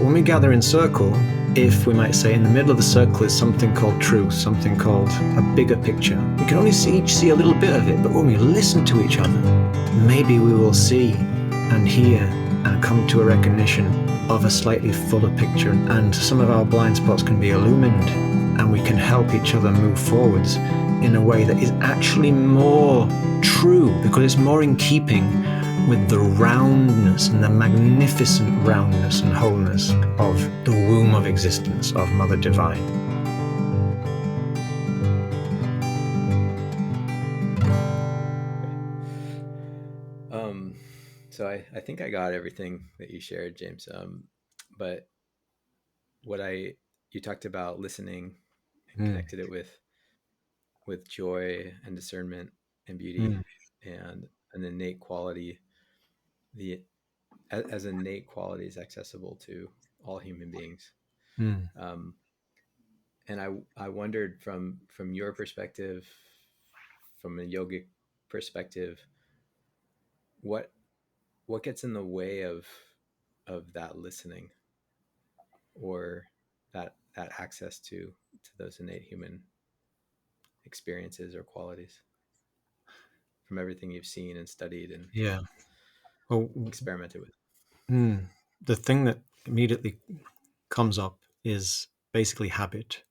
when we gather in circle, if we might say in the middle of the circle is something called truth, something called a bigger picture, we can only see a little bit of it, but when we listen to each other, maybe we will see and hear and come to a recognition of a slightly fuller picture, and some of our blind spots can be illumined, and we can help each other move forwards in a way that is actually more true, because it's more in keeping with the roundness and the magnificent roundness and wholeness of the womb of existence of Mother Divine. So I think I got everything that you shared, James. But you talked about listening and connected it with joy and discernment and beauty and an innate quality. As innate quality is accessible to all human beings. And I wondered from your perspective, from a yogic perspective, what gets in the way of that listening, or that access to those innate human experiences or qualities, from everything you've seen and studied and experimented with? The thing that immediately comes up is basically habit.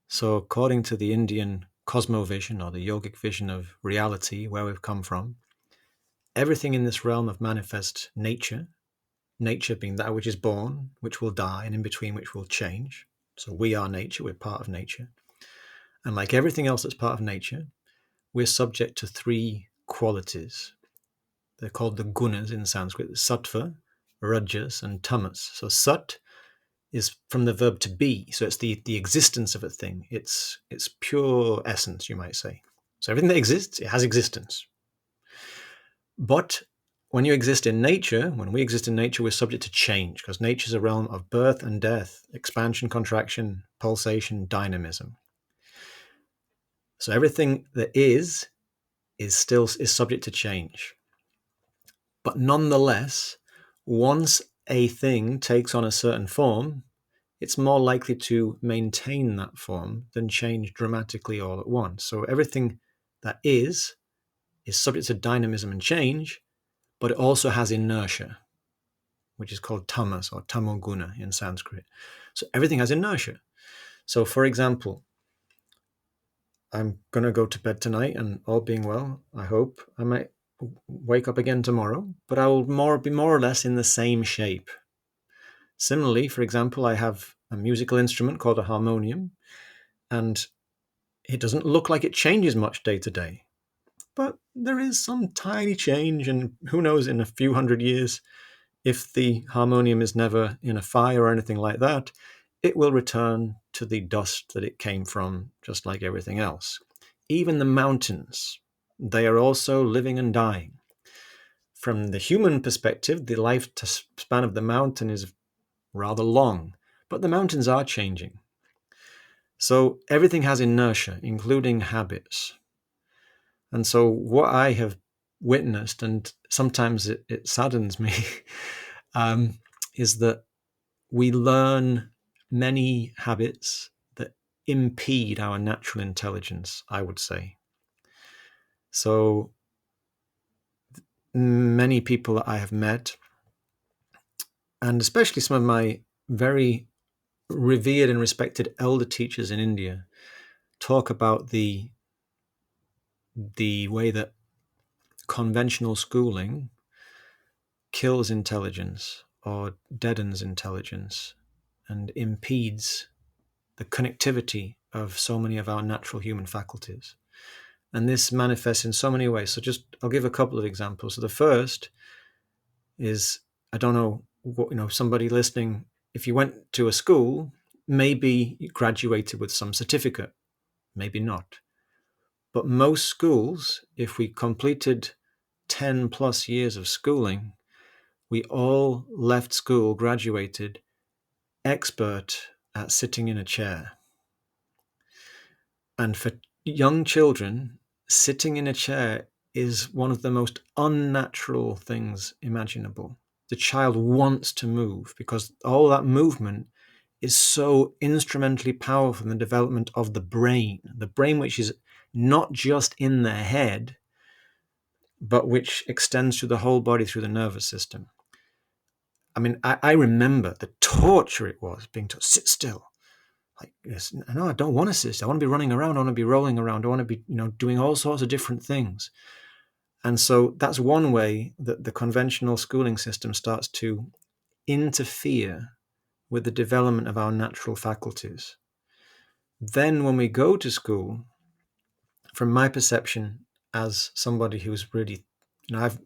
So according to the Indian cosmovision, or the yogic vision of reality, where we've come from, everything in this realm of manifest nature being that which is born, which will die, and in between which will change. So we are nature, we're part of nature. And like everything else that's part of nature, we're subject to three qualities. They're called the gunas in Sanskrit: sattva, rajas, and tamas. So sat is from the verb to be, so it's the existence of a thing. It's pure essence, you might say. So everything that exists, it has existence. But when you exist in nature, when we exist in nature, we're subject to change, because nature is a realm of birth and death, expansion, contraction, pulsation, dynamism. So everything that is subject to change. But nonetheless, once a thing takes on a certain form, it's more likely to maintain that form than change dramatically all at once. So everything that is subject to dynamism and change, but it also has inertia, which is called tamas or tamoguna in Sanskrit. So everything has inertia. So for example, I'm going to go to bed tonight, and all being well, I hope I might wake up again tomorrow, but I will be more or less in the same shape. Similarly, for example, I have a musical instrument called a harmonium, and it doesn't look like it changes much day to day. But there is some tiny change, and who knows, in a few hundred years, if the harmonium is never in a fire or anything like that, it will return to the dust that it came from, just like everything else. Even the mountains, they are also living and dying. From the human perspective, the lifespan of the mountain is rather long, but the mountains are changing. So everything has inertia, including habits. And so what I have witnessed, and sometimes it saddens me, is that we learn many habits that impede our natural intelligence, I would say. So many people that I have met, and especially some of my very revered and respected elder teachers in India, talk about the way that conventional schooling kills intelligence or deadens intelligence and impedes the connectivity of so many of our natural human faculties. And this manifests in so many ways. So I'll give a couple of examples. So the first is, I don't know what, somebody listening, if you went to a school, maybe you graduated with some certificate, maybe not. But most schools, if we completed 10 plus years of schooling, we all left school, graduated, expert at sitting in a chair. And for young children, sitting in a chair is one of the most unnatural things imaginable. the child wants to move, because all that movement is so instrumentally powerful in the development of the brain, which is not just in their head, but which extends through the whole body, through the nervous system. I mean, I remember the torture it was being told, sit still. Like, yes, no, I don't want to sit still. I want to be running around. I want to be rolling around. I want to be, doing all sorts of different things. And so that's one way that the conventional schooling system starts to interfere with the development of our natural faculties. Then when we go to school, from my perception as somebody who's really, I've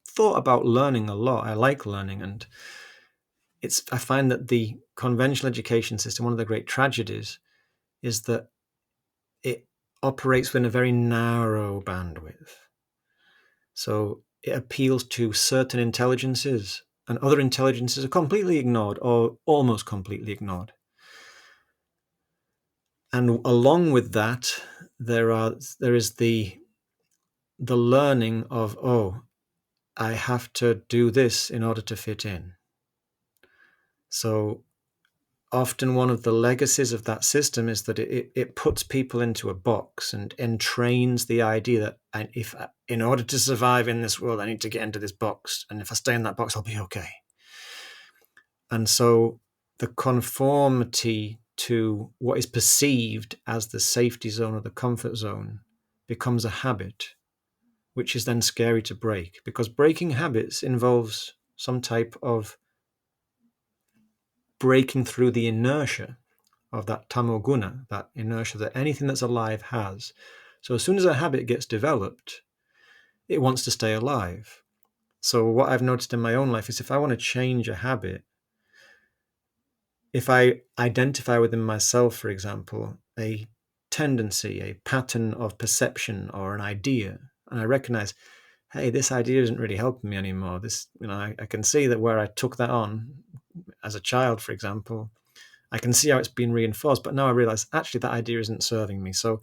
thought about learning a lot. I like learning, and I find that the conventional education system, one of the great tragedies, is that it operates within a very narrow bandwidth. So it appeals to certain intelligences, and other intelligences are completely ignored, or almost completely ignored. And along with that, there is the learning of, oh, I have to do this in order to fit in. So often one of the legacies of that system is that it puts people into a box and entrains the idea that in order to survive in this world, I need to get into this box. And if I stay in that box, I'll be okay. And so the conformity to what is perceived as the safety zone or the comfort zone becomes a habit, which is then scary to break, because breaking habits involves some type of breaking through the inertia of that tamoguna, that inertia that anything that's alive has. So as soon as a habit gets developed, it wants to stay alive. So what I've noticed in my own life is if I want to change a habit, if I identify within myself, for example, a tendency, a pattern of perception or an idea, and I recognize, hey, this idea isn't really helping me anymore. This, I can see that where I took that on as a child, for example, I can see how it's been reinforced, but now I realize actually that idea isn't serving me. So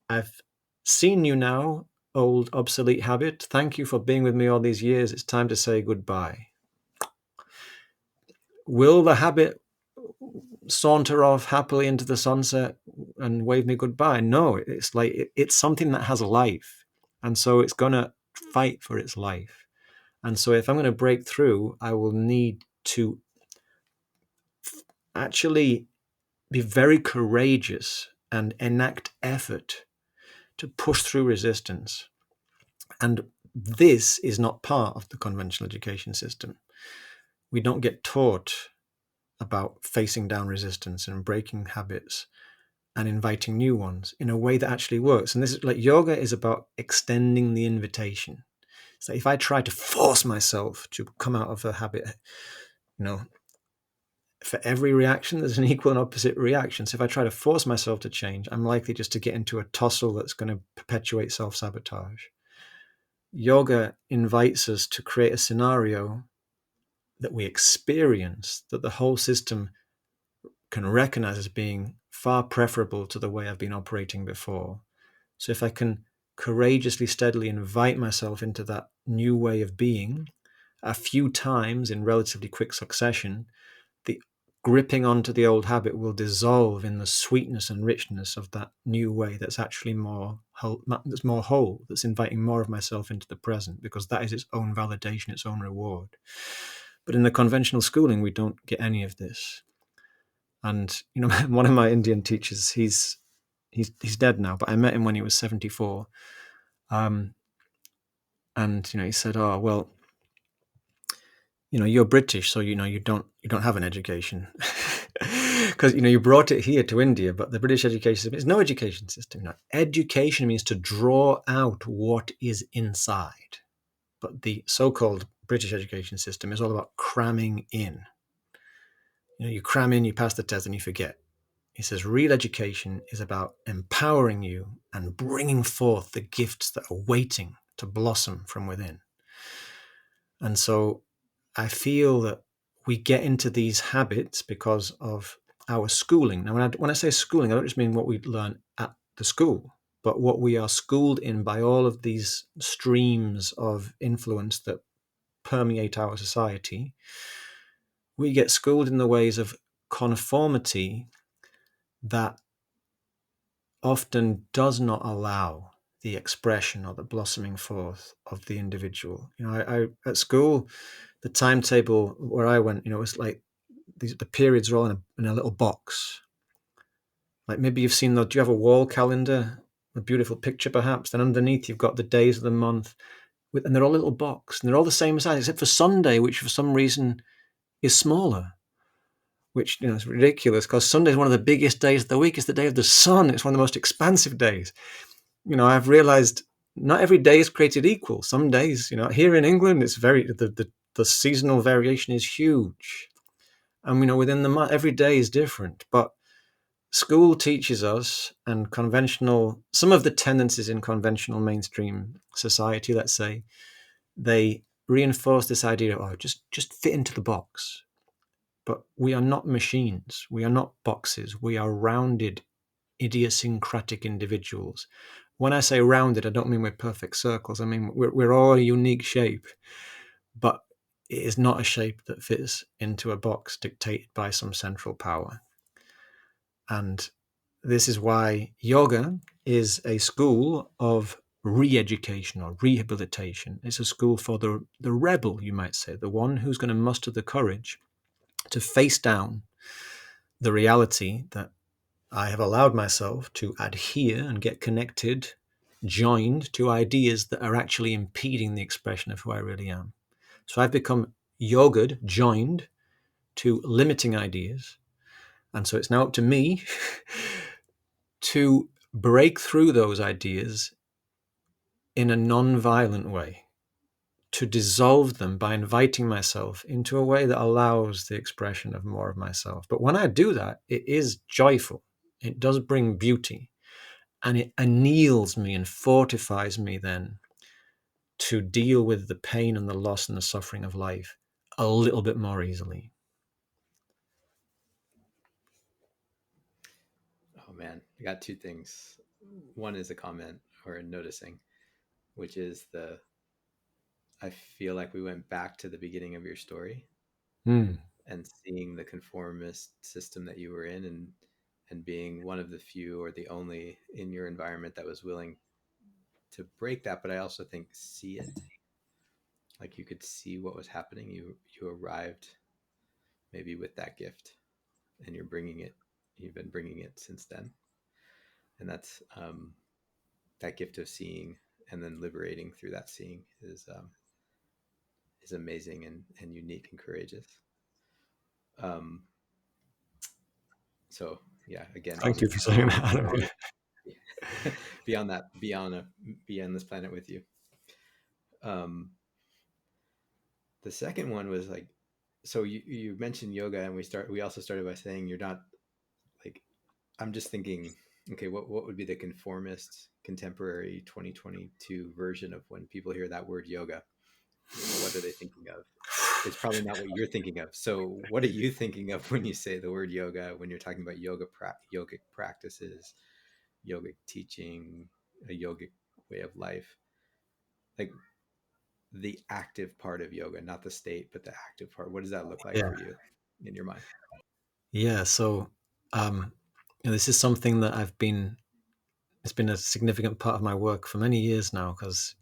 I've seen you now, old obsolete habit. Thank you for being with me all these years. It's time to say goodbye. Will the habit saunter off happily into the sunset and wave me goodbye? No, it's like it's something that has life. And so it's going to fight for its life. And so if I'm going to break through, I will need to actually be very courageous and enact effort to push through resistance. And this is not part of the conventional education system. We don't get taught about facing down resistance and breaking habits and inviting new ones in a way that actually works. And this is like yoga is about extending the invitation. So if I try to force myself to come out of a habit, for every reaction, there's an equal and opposite reaction. So if I try to force myself to change, I'm likely just to get into a tussle that's going to perpetuate self-sabotage. Yoga invites us to create a scenario that we experience, that the whole system can recognize as being far preferable to the way I've been operating before. So if I can courageously, steadily invite myself into that new way of being a few times in relatively quick succession, the gripping onto the old habit will dissolve in the sweetness and richness of that new way that's actually more whole, that's inviting more of myself into the present, because that is its own validation, its own reward. But in the conventional schooling, we don't get any of this. And one of my Indian teachers, he's dead now, but I met him when he was 74. And he said, "Oh, well, you're British, so you don't have an education because you brought it here to India, but the British education system is no education system. Education means to draw out what is inside, but the so-called British education system is all about cramming in. You cram in, you pass the test, and you forget." He says real education is about empowering you and bringing forth the gifts that are waiting to blossom from within. And so I feel that we get into these habits because of our schooling. Now, when I say schooling, I don't just mean what we learn at the school, but what we are schooled in by all of these streams of influence that permeate our society, we get schooled in the ways of conformity that often does not allow the expression or the blossoming forth of the individual. I at school, the timetable where I went, it's like the periods are all in a little box. Like maybe you've seen do you have a wall calendar, a beautiful picture perhaps? Then underneath you've got the days of the month, and they're all little box, and they're all the same size except for Sunday, which for some reason is smaller. Which is ridiculous because Sunday is one of the biggest days of the week. It's the day of the sun. It's one of the most expansive days. I've realized not every day is created equal. Some days, here in England, it's the seasonal variation is huge, and within the month, every day is different. But school teaches us, and some of the tendencies in conventional mainstream society, let's say, they reinforce this idea of just fit into the box. But we are not machines. We are not boxes. We are rounded, idiosyncratic individuals. When I say rounded, I don't mean we're perfect circles. I mean we're all a unique shape, but it is not a shape that fits into a box dictated by some central power. And this is why yoga is a school of re-education or rehabilitation. It's a school for the rebel, you might say, the one who's going to muster the courage to face down the reality that I have allowed myself to adhere and get connected, joined to ideas that are actually impeding the expression of who I really am. So I've become yogaed, joined to limiting ideas. And so it's now up to me to break through those ideas in a non-violent way, to dissolve them by inviting myself into a way that allows the expression of more of myself. But when I do that, it is joyful. It does bring beauty, and it anneals me and fortifies me then to deal with the pain and the loss and the suffering of life a little bit more easily. Oh man, I got two things. One is a comment or a noticing, which is I feel like we went back to the beginning of your story Mm. and seeing the conformist system that you were in, and being one of the few or the only in your environment that was willing to break that. But I also think see it, like you could see what was happening. You arrived maybe with that gift, and you've been bringing it since then. And that's that gift of seeing and then liberating through that seeing is amazing and unique and courageous. Um, so yeah, again, Thank you awesome for to saying be that. beyond that, be on this planet with you. Um, the second one was like, so you mentioned yoga, and we also started by saying you're not like, I'm just thinking, okay, what would be the conformist contemporary 2022 version of when people hear that word yoga? What are they thinking of? It's probably not what you're thinking of. So what are you thinking of when you say the word yoga, when you're talking about yogic practices, yogic teaching, a yogic way of life? Like the active part of yoga, not the state, but the active part. What does that look like Yeah. for you in your mind? Yeah. So this is something that it's been a significant part of my work for many years now, because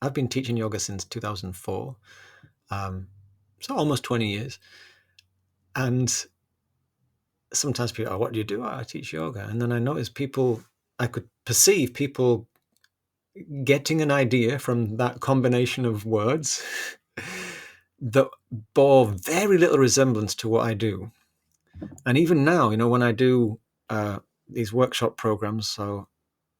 I've been teaching yoga since 2004. So almost 20 years. And sometimes people, what do you do? I teach yoga. And then I noticed I could perceive people getting an idea from that combination of words that bore very little resemblance to what I do. And even now, when I do these workshop programs, so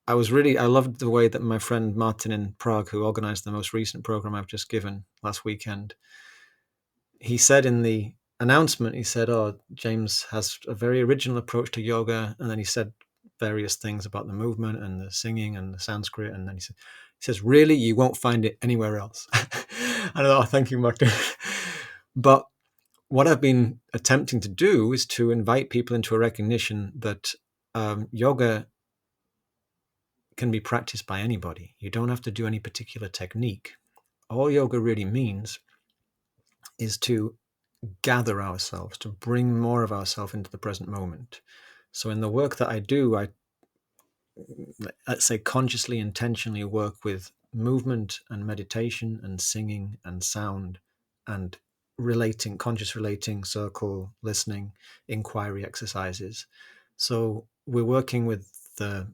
I loved the way that my friend Martin in Prague, who organized the most recent program I've just given last weekend, he said in the announcement, he said, "Oh, James has a very original approach to yoga," and then he said various things about the movement and the singing and the Sanskrit, and then he says, "Really, you won't find it anywhere else." I don't know. Oh, thank you, Martin. But what I've been attempting to do is to invite people into a recognition that yoga can be practiced by anybody. You don't have to do any particular technique. All yoga really means is to gather ourselves, to bring more of ourselves into the present moment. So in the work that I do, I, let's say, consciously, intentionally work with movement and meditation and singing and sound and relating, conscious relating, circle, listening, inquiry exercises. So we're working with the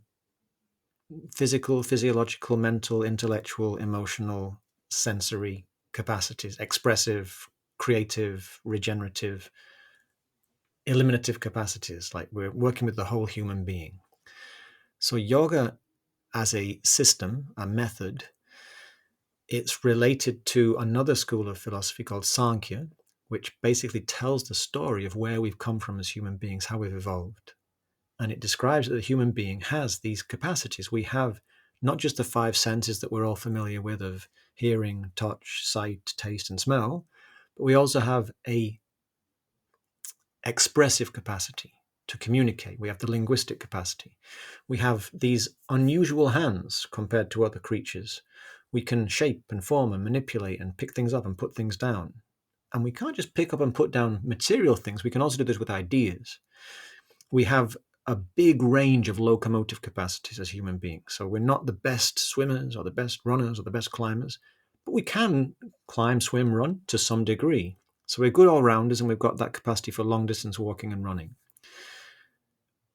physical, physiological, mental, intellectual, emotional, sensory capacities, expressive, creative, regenerative, eliminative capacities. Like we're working with the whole human being. So yoga as a system, a method, it's related to another school of philosophy called Sankhya, which basically tells the story of where we've come from as human beings, how we've evolved. And it describes that the human being has these capacities. We have not just the five senses that we're all familiar with of hearing, touch, sight, taste, and smell, but we also have a expressive capacity to communicate. We have the linguistic capacity. We have these unusual hands compared to other creatures. We can shape and form and manipulate and pick things up and put things down. And we can't just pick up and put down material things. We can also do this with ideas. We have a big range of locomotive capacities as human beings. So we're not the best swimmers or the best runners or the best climbers, but we can climb, swim, run to some degree. So we're good all-rounders, and we've got that capacity for long-distance walking and running.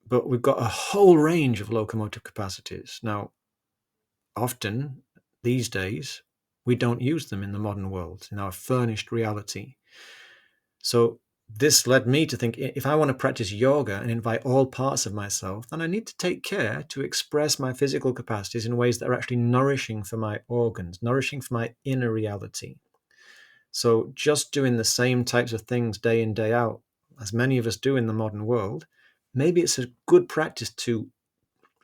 But we've got a whole range of locomotive capacities. Now, often these days, we don't use them in the modern world, in our furnished reality. So this led me to think, if I want to practice yoga and invite all parts of myself, then I need to take care to express my physical capacities in ways that are actually nourishing for my organs, nourishing for my inner reality. So just doing the same types of things day in, day out, as many of us do in the modern world, maybe it's a good practice to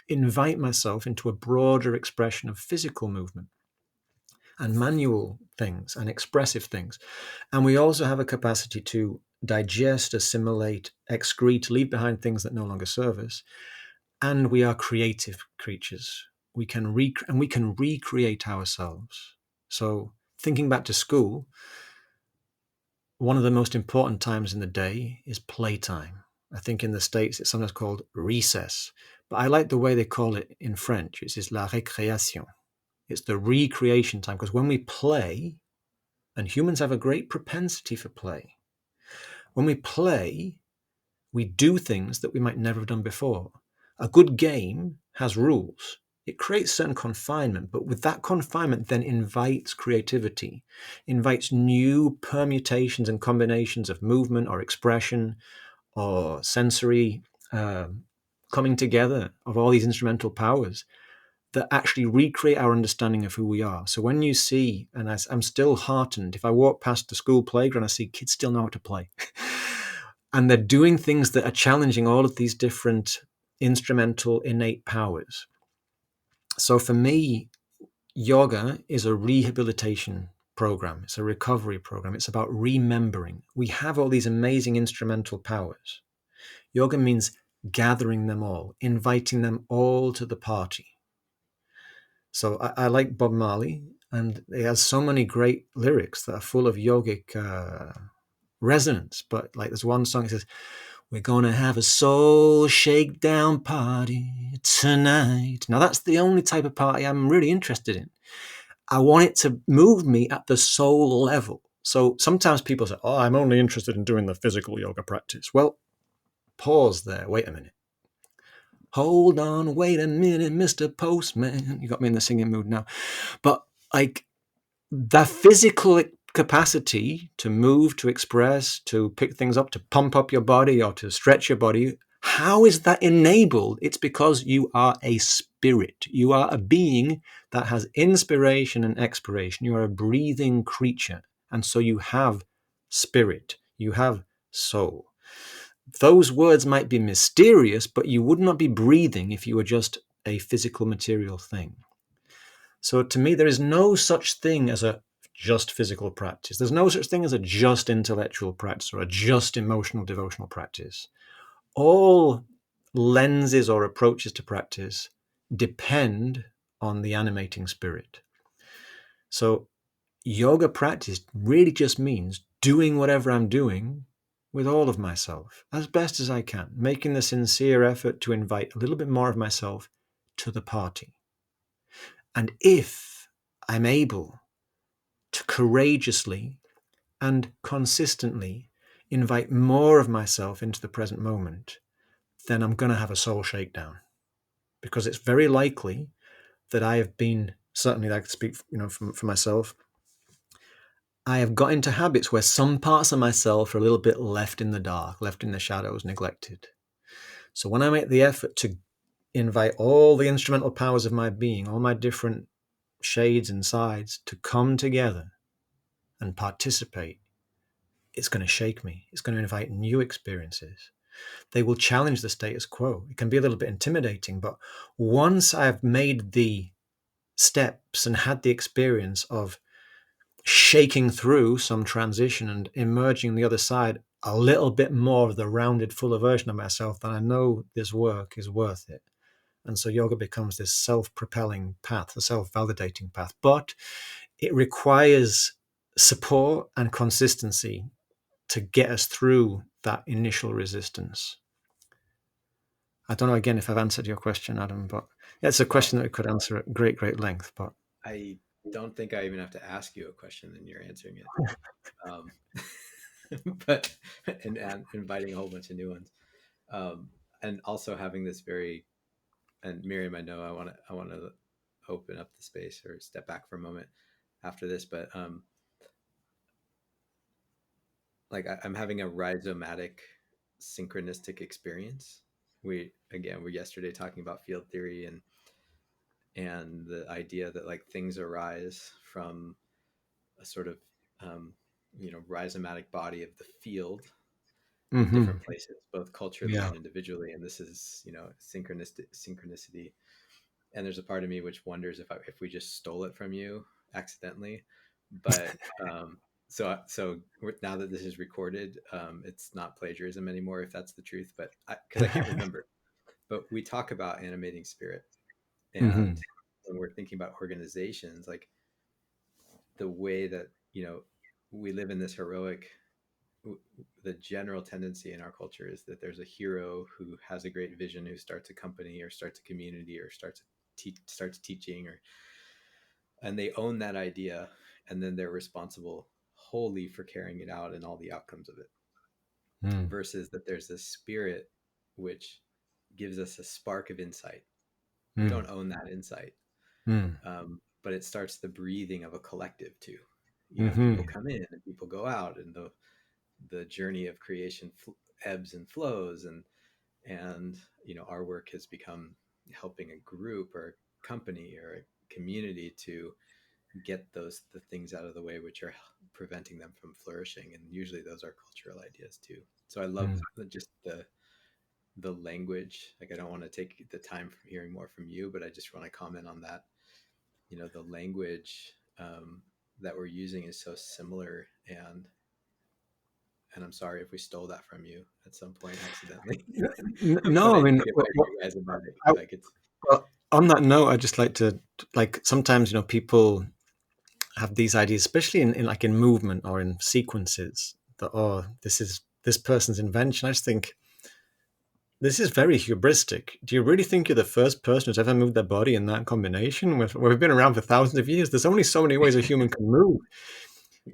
invite myself into a broader expression of physical movement and manual things and expressive things. And we also have a capacity to digest, assimilate, excrete, leave behind things that no longer serve us. And we are creative creatures. We can recreate ourselves. So thinking back to school, one of the most important times in the day is playtime. I think in the States it's sometimes called recess, but I like the way they call it in French. It's la récréation. It's the recreation time, because when we play, and humans have a great propensity for play, when we play, we do things that we might never have done before. A good game has rules. It creates certain confinement, but with that confinement then invites creativity, invites new permutations and combinations of movement or expression or sensory coming together of all these instrumental powers that actually recreate our understanding of who we are. So when you see, and I'm still heartened, if I walk past the school playground, I see kids still know how to play. And they're doing things that are challenging all of these different instrumental innate powers. So for me, yoga is a rehabilitation program. It's a recovery program. It's about remembering. We have all these amazing instrumental powers. Yoga means gathering them all, inviting them all to the party. So I like Bob Marley, and he has so many great lyrics that are full of yogic resonance. But like there's one song that says, "We're gonna have a soul shakedown party tonight." Now that's the only type of party I'm really interested in. I want it to move me at the soul level. So sometimes people say, "Oh, I'm only interested in doing the physical yoga practice." Well, pause there. Wait a minute. Hold on, wait a minute, Mr. Postman. You got me in the singing mood now. But like the physical capacity to move, to express, to pick things up, to pump up your body or to stretch your body, how is that enabled? It's because you are a spirit. You are a being that has inspiration and expiration. You are a breathing creature. And so you have spirit. You have soul. Those words might be mysterious, but you would not be breathing if you were just a physical material thing. So to me, there is no such thing as a just physical practice. There's no such thing as a just intellectual practice or a just emotional devotional practice. All lenses or approaches to practice depend on the animating spirit. So yoga practice really just means doing whatever I'm doing with all of myself as best as I can, making the sincere effort to invite a little bit more of myself to the party. And if I'm able to courageously and consistently invite more of myself into the present moment, then I'm going to have a soul shakedown, because it's very likely that I have been, certainly I could speak, for myself, I have got into habits where some parts of myself are a little bit left in the dark, left in the shadows, neglected. So when I make the effort to invite all the instrumental powers of my being, all my different shades and sides to come together and participate, it's going to shake me. It's going to invite new experiences. They will challenge the status quo. It can be a little bit intimidating, but once I've made the steps and had the experience of shaking through some transition and emerging on the other side a little bit more of the rounded, fuller version of myself, then I know this work is worth it. And so yoga becomes this self-propelling path, a self-validating path. But it requires support and consistency to get us through that initial resistance. I don't know, again, if I've answered your question, Adam, but yeah, it's a Well, question that we could answer at great length. But I don't think I even have to ask you a question, and you're answering it. Um, but and inviting a whole bunch of new ones, um, and also having this very, and Miriam, I know I want to open up the space or step back for a moment after this, but like I'm having a rhizomatic synchronistic experience. We're yesterday talking about field theory and the idea that like things arise from a sort of um, rhizomatic body of the field in different places, both culturally yeah. and individually. And this is, synchronicity. And there's a part of me which wonders if we just stole it from you accidentally. But now that this is recorded, it's not plagiarism anymore, if that's the truth. But because I can't remember, but we talk about animating spirit, Hmm. and when we're thinking about organizations, like the way that we live in this heroic, the general tendency in our culture is that there's a hero who has a great vision, who starts a company or starts a community or starts teaching, and they own that idea, and then they're responsible wholly for carrying it out and all the outcomes of it. Mm. Versus that there's this spirit which gives us a spark of insight. We Mm. don't own that insight, Mm. but it starts the breathing of a collective too. People Hmm. come in and people go out, and the journey of creation ebbs and flows, and our work has become helping a group or a company or a community to get the things out of the way which are preventing them from flourishing, and usually those are cultural ideas too. So I love Mm. just the language. Like, I don't want to take the time from hearing more from you, but I just want to comment on that. The language that we're using is so similar, and I'm sorry if we stole that from you at some point accidentally. But No, I I mean, think it might be rhizomatic. I, Like it's well, on that note, I just like to, like, sometimes people have these ideas, especially in like in movement or in sequences, that, oh, this is this person's invention. I just think this is very hubristic. Do you really think you're the first person who's ever moved their body in that combination? We've been around for thousands of years. There's only so many ways a human can move.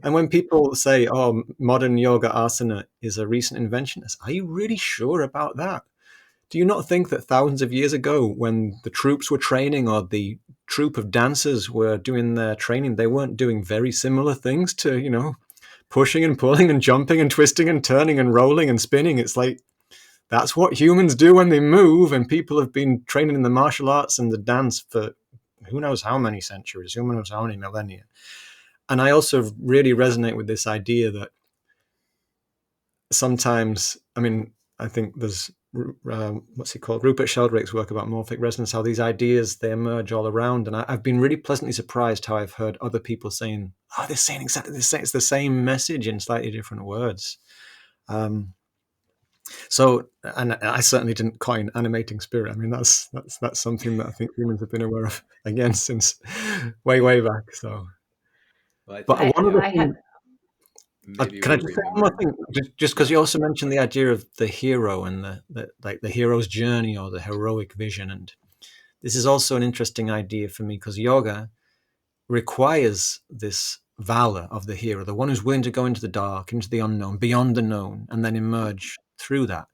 And when people say, oh, modern yoga asana is a recent invention, are you really sure about that? Do you not think that thousands of years ago, when the troops were training or the troop of dancers were doing their training, they weren't doing very similar things to, pushing and pulling and jumping and twisting and turning and rolling and spinning? It's like, that's what humans do when they move. And people have been training in the martial arts and the dance for who knows how many centuries, who knows how many millennia. And I also really resonate with this idea that sometimes, I mean, I think there's what's he called, Rupert Sheldrake's work about morphic resonance, how these ideas, they emerge all around. And I've been really pleasantly surprised how I've heard other people saying, oh, they're saying exactly the same, it's the same message in slightly different words. So, and I certainly didn't coin animating spirit. I mean, that's something that I think humans have been aware of again since way back. So, well, I but think one of the things, maybe Can I we'll just say one more remember. thing? Just because Yeah. you also mentioned the idea of the hero and the like the hero's journey or the heroic vision, and this is also an interesting idea for me because yoga requires this valor of the hero, the one who's willing to go into the dark, into the unknown, beyond the known, and then emerge through that.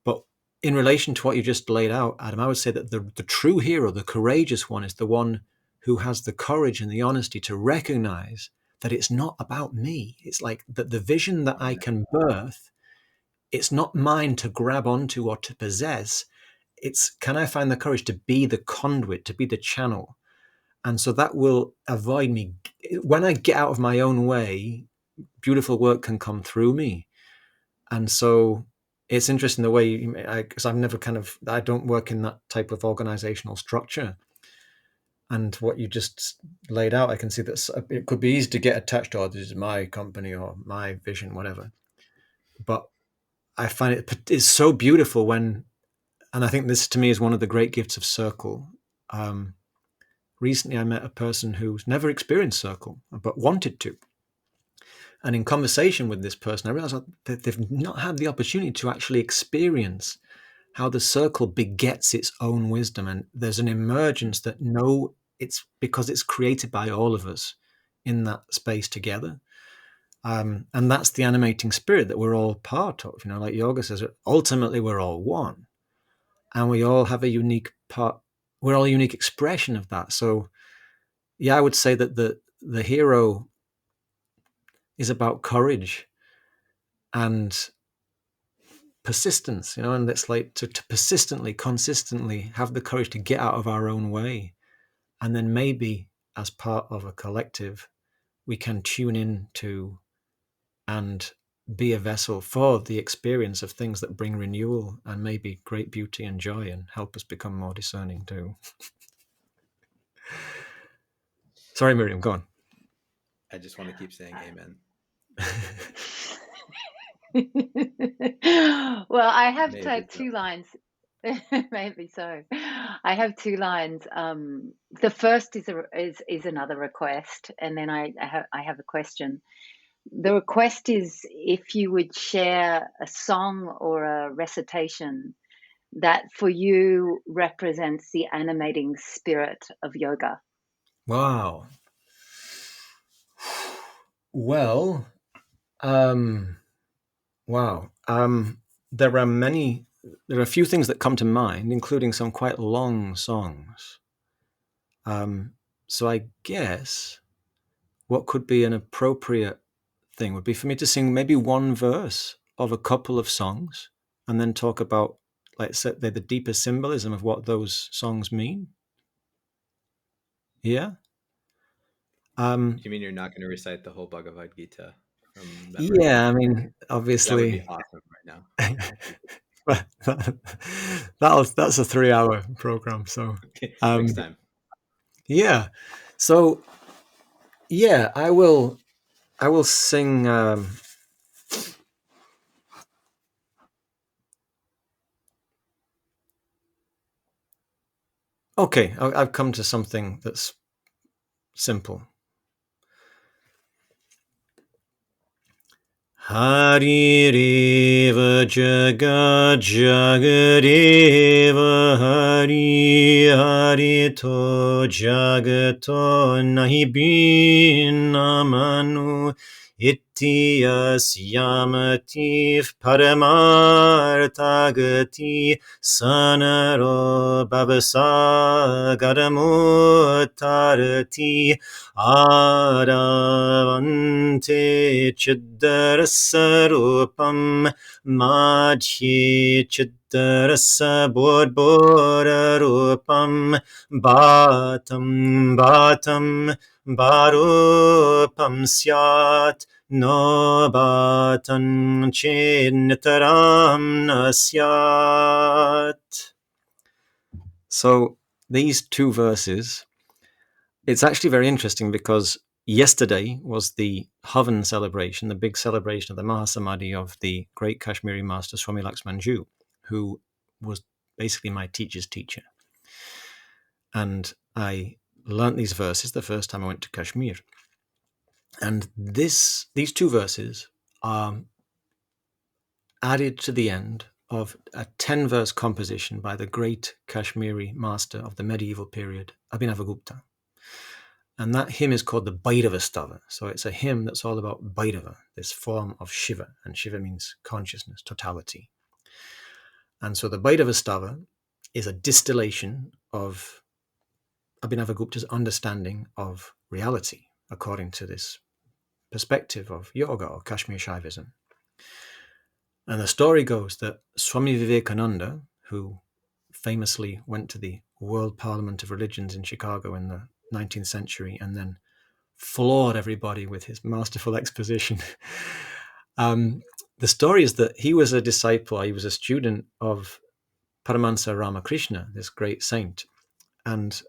But in relation to what you just laid out, Adam, I would say that the true hero, the courageous one, is the one who has the courage and the honesty to recognize that it's not about me. It's like that the vision that I Amen. can birth, it's not mine to grab onto or to possess. It's can I find the courage to be the conduit, to be the channel? And so that will avoid me. When I get out of my own way, beautiful work can come through me. And so it's interesting the way, because I've never I don't work in that type of organizational structure. And what you just laid out, I can see that it could be easy to get attached to, oh, this is my company or my vision, whatever. But I find it is so beautiful when, and I think this to me is one of the great gifts of Circle. Um, Recently, I met a person who's never experienced Circle but wanted to. And in conversation with this person, I realized that they've not had the opportunity to actually experience how the circle begets its own wisdom. And there's an emergence that it's because it's created by all of us in that space together. And that's the animating spirit that we're all part of. Like yoga says, ultimately we're all one. And we all have a unique part. We're all a unique expression of that. So yeah, I would say that the hero is about courage and persistence, and it's like to persistently, consistently have the courage to get out of our own way. And then maybe as part of a collective, we can tune in to and be a vessel for the experience of things that bring renewal and maybe great beauty and joy and help us become more discerning too. Sorry, Miriam, go on. I just want to keep saying amen. Well, I have Maybe typed so. two lines. Maybe so. I have two lines. The first is another request, and then I have a question. The request is if you would share a song or a recitation that for you represents the animating spirit of yoga. Wow. Well, um, wow. There are many, there are a few things that come to mind, including some quite long songs. So I guess what could be an appropriate thing would be for me to sing maybe one verse of a couple of songs and then talk about, like, say, the deeper symbolism of what those songs mean. Yeah. You mean you're not going to recite the whole Bhagavad Gita from memory? Yeah. I mean, That would be obviously, awesome right now. that's a 3 hour program. So, Okay, um, next time. yeah. So, yeah, I will. I will sing. Okay, I've come to something that's simple. Hari Reva Jagat Jagadeva Hari Hari To Jagato Nahi Binamanu Ittiyas Yamatif Paramartagati Sanaro Babasa Gadamutarati Aravante Chidarasarupam Madhi Chidarasa Bodborarupam Batam Batam Barupam Syat No Batan Chinitaram Nasyat. So these two verses, it's actually very interesting because yesterday was the Havan celebration, the big celebration of the Mahasamadhi of the great Kashmiri master Swami Laxmanju, who was basically my teacher's teacher. And I learnt these verses the first time I went to Kashmir. And these two verses are added to the end of a 10-verse composition by the great Kashmiri master of the medieval period, Abhinavagupta. And that hymn is called the Bhairava Stava. So it's a hymn that's all about Bhairava, this form of Shiva. And Shiva means consciousness, totality. And so the Bhairava Stava is a distillation of Abhinavagupta's understanding of reality, according to this perspective of yoga or Kashmir Shaivism. And the story goes that Swami Vivekananda, who famously went to the World Parliament of Religions in Chicago in the 19th century and then floored everybody with his masterful exposition. The story is that he was a disciple, he was a student of Paramahansa Ramakrishna, this great saint. And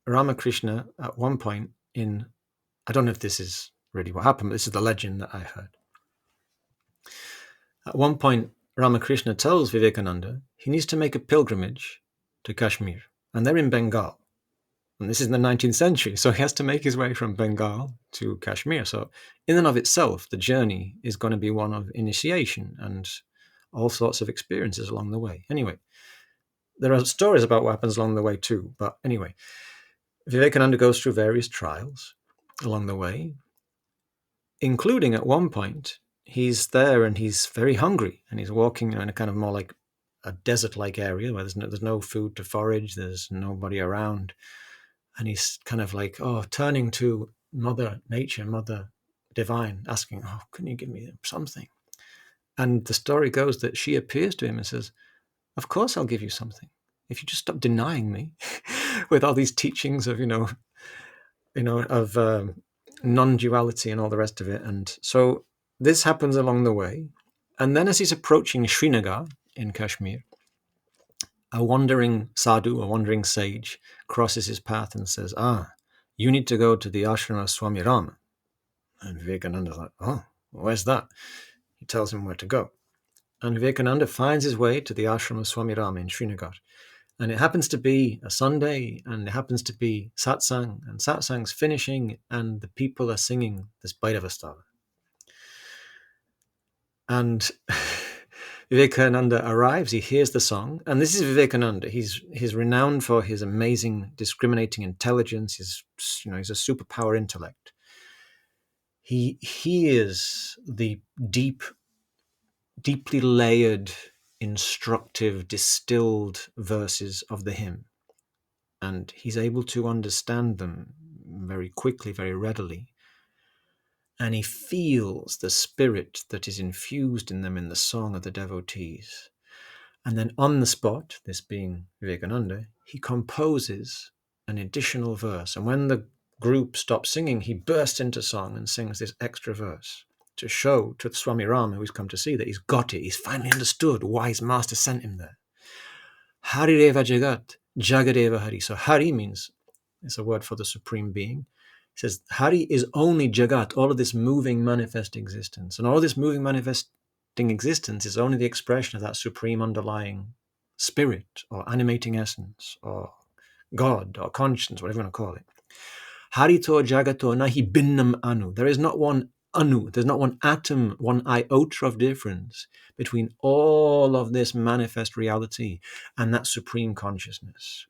Ramakrishna, at one point I don't know if this is really what happened, but this is the legend that I heard. At one point, Ramakrishna tells Vivekananda he needs to make a pilgrimage to Kashmir, and they're in Bengal. And this is in the 19th century, so he has to make his way from Bengal to Kashmir. So in and of itself, the journey is going to be one of initiation and all sorts of experiences along the way. Anyway, there are stories about what happens along the way too. But anyway, Vivekananda goes through various trials along the way, including at one point, he's there and he's very hungry and he's walking in a kind of more like a desert-like area where there's no food to forage, there's nobody around. And he's kind of like, turning to Mother Nature, Mother Divine, asking, can you give me something? And the story goes that she appears to him and says, of course I'll give you something. If you just stop denying me with all these teachings of, of non-duality and all the rest of it. And so this happens along the way. And then as he's approaching Srinagar in Kashmir, a wandering sadhu, a wandering sage, crosses his path and says, you need to go to the ashram of Swami Rama. And Vivekananda's like, where's that? He tells him where to go. And Vivekananda finds his way to the ashram of Swami Rama in Srinagar. And it happens to be a Sunday, and it happens to be satsang, and satsang's finishing, and the people are singing this Bhairava Stava. And Vivekananda arrives, he hears the song, and this is Vivekananda. He's renowned for his amazing discriminating intelligence, he's a superpower intellect. He hears the deeply layered, instructive, distilled verses of the hymn, and he's able to understand them very quickly, very readily. And he feels the spirit that is infused in them in the song of the devotees. And then on the spot, this being Vivekananda, he composes an additional verse. And when the group stops singing, he bursts into song and sings this extra verse to show to Swami Rama, who's come to see, that he's got it. He's finally understood why his master sent him there. Harireva Jagat, Jagadeva Hari. So Hari means, it's a word for the Supreme Being. He says, Hari is only Jagat, all of this moving manifest existence. And all this moving manifesting existence is only the expression of that supreme underlying spirit or animating essence or God or conscience, whatever you want to call it. Harito Jagato Nahi Binnam Anu. There is not one anu, there's not one atom, one iota of difference between all of this manifest reality and that supreme consciousness.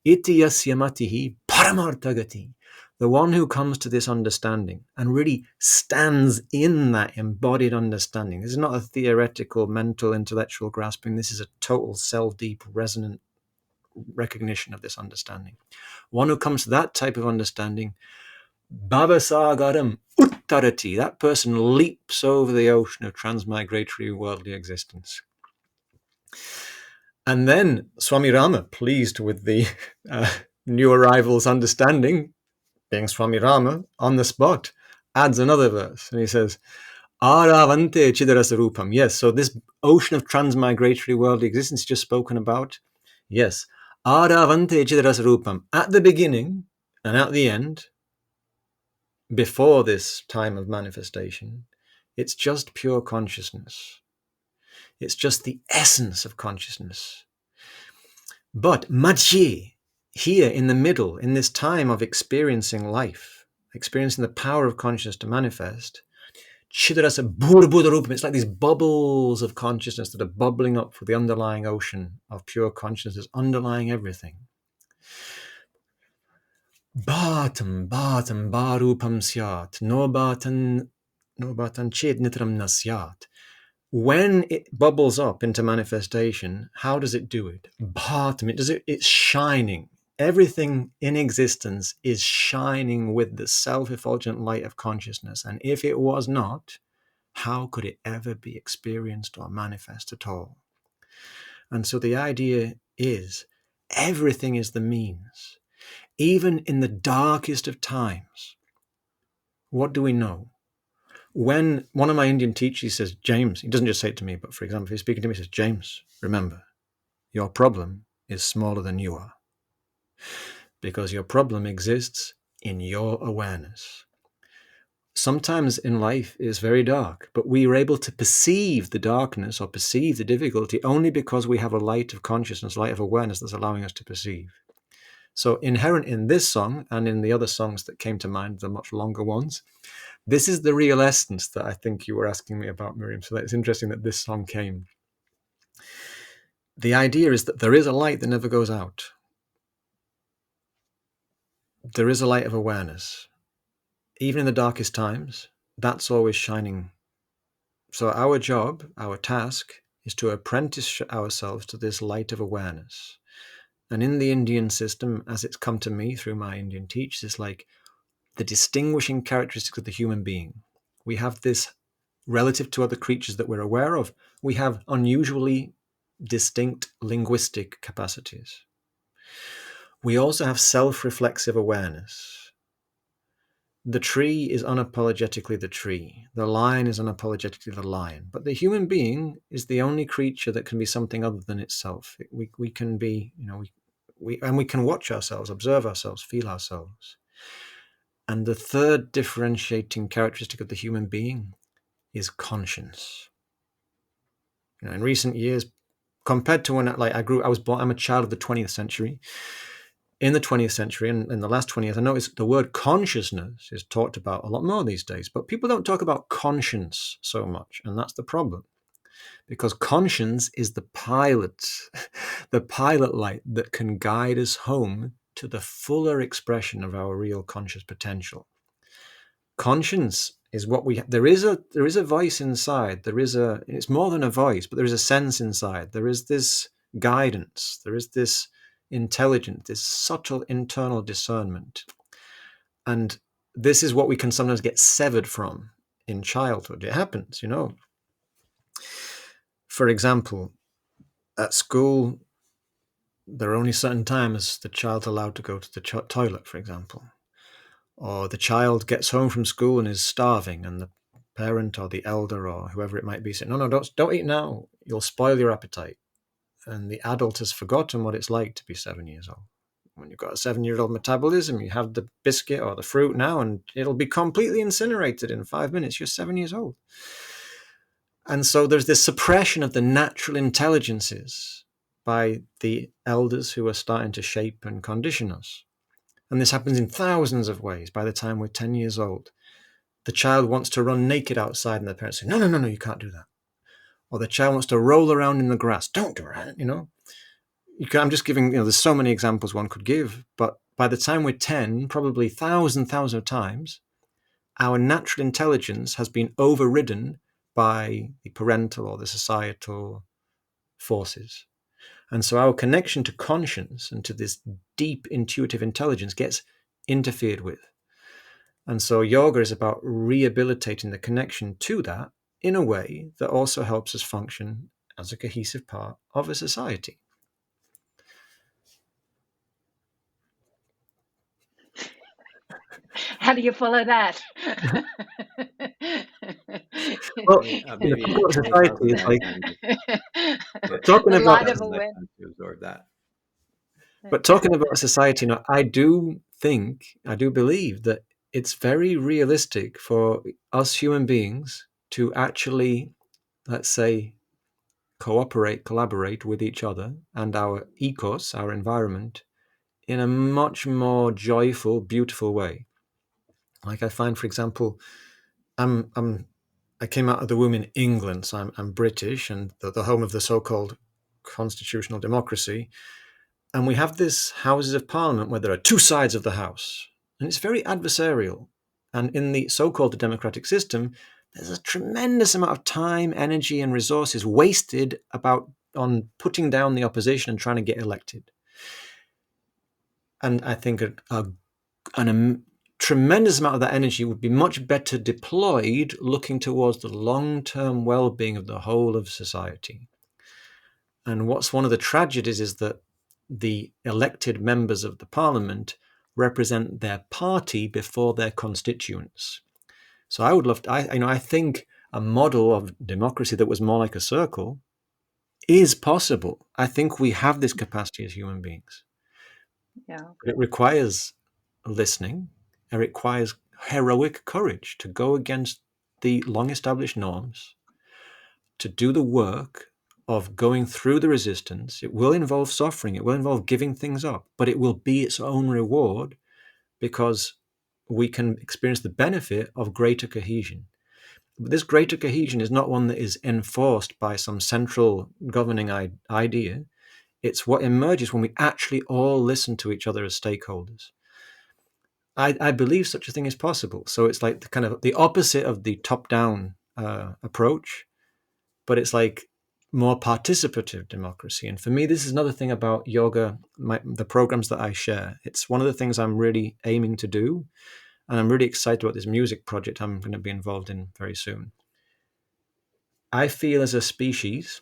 Iti yasyamatihi paramartagati. The one who comes to this understanding and really stands in that embodied understanding. This is not a theoretical, mental, intellectual grasping. This is a total cell-deep, resonant recognition of this understanding. One who comes to that type of understanding, Bhavasagaram uttarati, that person leaps over the ocean of transmigratory worldly existence. And then Swami Rama, pleased with the new arrival's understanding, being Swami Rama, on the spot, adds another verse. And he says, Aravante chidarasa rupam. Yes, so this ocean of transmigratory worldly existence just spoken about. Yes, Aravante chidarasa rupam. At the beginning and at the end, before this time of manifestation, it's just pure consciousness. It's just the essence of consciousness. But madhye, here in the middle, in this time of experiencing life experiencing the power of consciousness to manifest, it's like these bubbles of consciousness that are bubbling up for the underlying ocean of pure consciousness underlying everything. Bhatam barupam syat, no bhatan chid nitram nasyat. When it bubbles up into manifestation, how does it do it? Bhatam, it's shining. Everything in existence is shining with the self-effulgent light of consciousness. And if it was not, how could it ever be experienced or manifest at all? And so the idea is everything is the means. Even in the darkest of times, what do we know? When one of my Indian teachers says, James, he doesn't just say it to me, but for example, if he's speaking to me, he says, James, remember, your problem is smaller than you are, because your problem exists in your awareness. Sometimes in life is very dark, but we are able to perceive the darkness or perceive the difficulty only because we have a light of consciousness, light of awareness that's allowing us to perceive. So inherent in this song and in the other songs that came to mind, the much longer ones, this is the real essence that I think you were asking me about, Miriam. So it's interesting that this song came. The idea is that there is a light that never goes out. There is a light of awareness. Even in the darkest times, that's always shining. So our job, our task, is to apprentice ourselves to this light of awareness. And in the Indian system, as it's come to me through my Indian teachers, it's like the distinguishing characteristics of the human being. We have this, relative to other creatures that we're aware of, we have unusually distinct linguistic capacities. We also have self-reflexive awareness. The tree is unapologetically the tree. The lion is unapologetically the lion. But the human being is the only creature that can be something other than itself. We can be, we can watch ourselves, observe ourselves, feel ourselves. And the third differentiating characteristic of the human being is conscience. In recent years, compared to when I'm a child of the 20th century. In the 20th century and in the last 20 years, I noticed the word consciousness is talked about a lot more these days, but people don't talk about conscience so much, and that's the problem. Because conscience is the pilot, the pilot light that can guide us home to the fuller expression of our real conscious potential. Conscience is what there is a voice inside. It's more than a voice, but there is a sense inside. There is this guidance. There is this intelligence, this subtle internal discernment. And this is what we can sometimes get severed from in childhood. It happens, For example, at school, there are only certain times the child's allowed to go to the toilet, for example. Or the child gets home from school and is starving, and the parent or the elder or whoever it might be said, no, don't eat now. You'll spoil your appetite. And the adult has forgotten what it's like to be 7 years old. When you've got a 7-year-old metabolism, you have the biscuit or the fruit now, and it'll be completely incinerated in 5 minutes. You're 7 years old. And so there's this suppression of the natural intelligences by the elders who are starting to shape and condition us. And this happens in thousands of ways. By the time we're 10 years old, the child wants to run naked outside, and the parents say, no, you can't do that. Or the child wants to roll around in the grass. Don't do that, I'm just giving, there's so many examples one could give, but by the time we're 10, probably thousands of times, our natural intelligence has been overridden by the parental or the societal forces. And so our connection to conscience and to this deep intuitive intelligence gets interfered with. And so yoga is about rehabilitating the connection to that in a way that also helps us function as a cohesive part of a society. How do you follow that? Well, Maybe talking about take society is like talking The about light of awareness. to absorb that. But talking about society, I do believe that it's very realistic for us human beings to actually, let's say, collaborate with each other and our ecos, our environment, in a much more joyful, beautiful way. Like I find, for example, I came out of the womb in England, so I'm British, and the home of the so-called constitutional democracy. And we have this Houses of Parliament where there are two sides of the House, and it's very adversarial. And in the so-called democratic system, there's a tremendous amount of time, energy, and resources wasted on putting down the opposition and trying to get elected. And I think a tremendous amount of that energy would be much better deployed looking towards the long-term well-being of the whole of society. And what's one of the tragedies is that the elected members of the parliament represent their party before their constituents. So I would love to, I think a model of democracy that was more like a circle is possible. I think we have this capacity as human beings. Yeah. It requires listening. It requires heroic courage to go against the long-established norms, to do the work of going through the resistance. It will involve suffering. It will involve giving things up, but it will be its own reward because we can experience the benefit of greater cohesion. But this greater cohesion is not one that is enforced by some central governing idea. It's what emerges when we actually all listen to each other as stakeholders. I believe such a thing is possible. So it's like the kind of the opposite of the top-down approach, but it's like more participative democracy. And for me, this is another thing about yoga, the programs that I share. It's one of the things I'm really aiming to do. And I'm really excited about this music project I'm going to be involved in very soon. I feel as a species,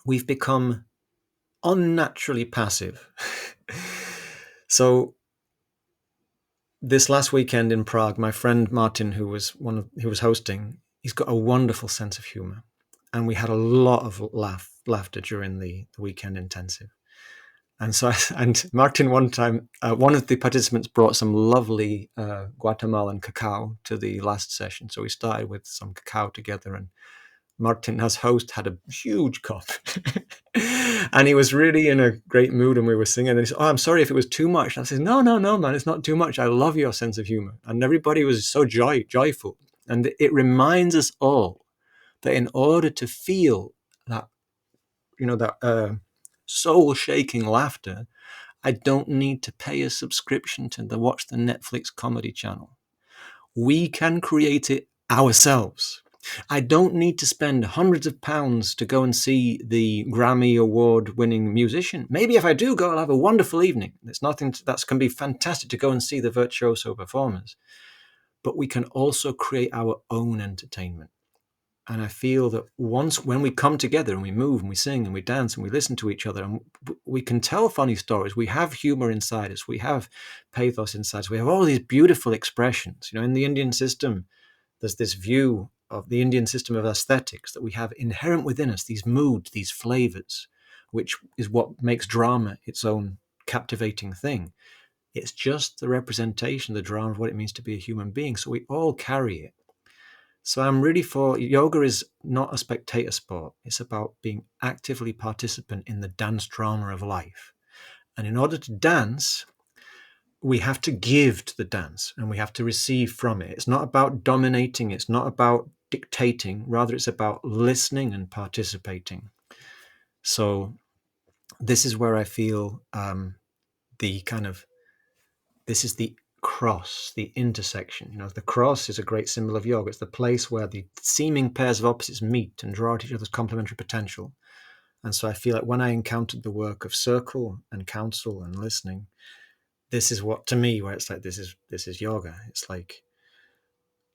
we've become unnaturally passive. So this last weekend in Prague, my friend Martin, who was hosting, he's got a wonderful sense of humor. And we had a lot of laughter during the weekend intensive. And so, and Martin, one time, one of the participants brought some lovely Guatemalan cacao to the last session. So we started with some cacao together, and Martin, as host, had a huge cup. And he was really in a great mood, and we were singing. And he said, "Oh, I'm sorry if it was too much." And I said, No, man, it's not too much. I love your sense of humor. And everybody was so joyful. And it reminds us all that in order to feel that, that soul-shaking laughter, I don't need to pay a subscription to watch the Netflix comedy channel. We can create it ourselves. I don't need to spend hundreds of pounds to go and see the Grammy award-winning musician. Maybe if I do go, I'll have a wonderful evening. It's nothing that can be fantastic to go and see the virtuoso performers. But we can also create our own entertainment. And I feel that when we come together and we move and we sing and we dance and we listen to each other, and we can tell funny stories, we have humor inside us, we have pathos inside us, we have all these beautiful expressions. In the Indian system, there's this view of the Indian system of aesthetics that we have inherent within us, these moods, these flavors, which is what makes drama its own captivating thing. It's just the representation of the drama of what it means to be a human being. So we all carry it. So I'm really for yoga is not a spectator sport. It's about being actively participant in the dance drama of life. And in order to dance, we have to give to the dance and we have to receive from it. It's not about dominating. It's not about dictating. Rather, it's about listening and participating. So this is where I feel this is the cross, the intersection. The cross is a great symbol of yoga. It's the place where the seeming pairs of opposites meet and draw at each other's complementary potential. And so I feel like when I encountered the work of circle and counsel and listening, this is what, to me, where it's like, this is yoga. It's like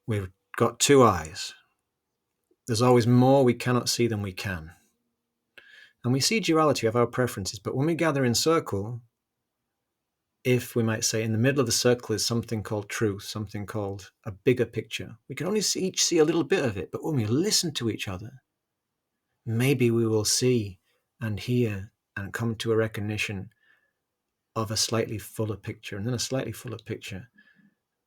we've got two eyes. There's always more we cannot see than we can. And we see duality of our preferences, but when we gather in circle, if we might say in the middle of the circle is something called truth, something called a bigger picture, we can only each see a little bit of it. But when we listen to each other, maybe we will see and hear and come to a recognition of a slightly fuller picture, and then a slightly fuller picture.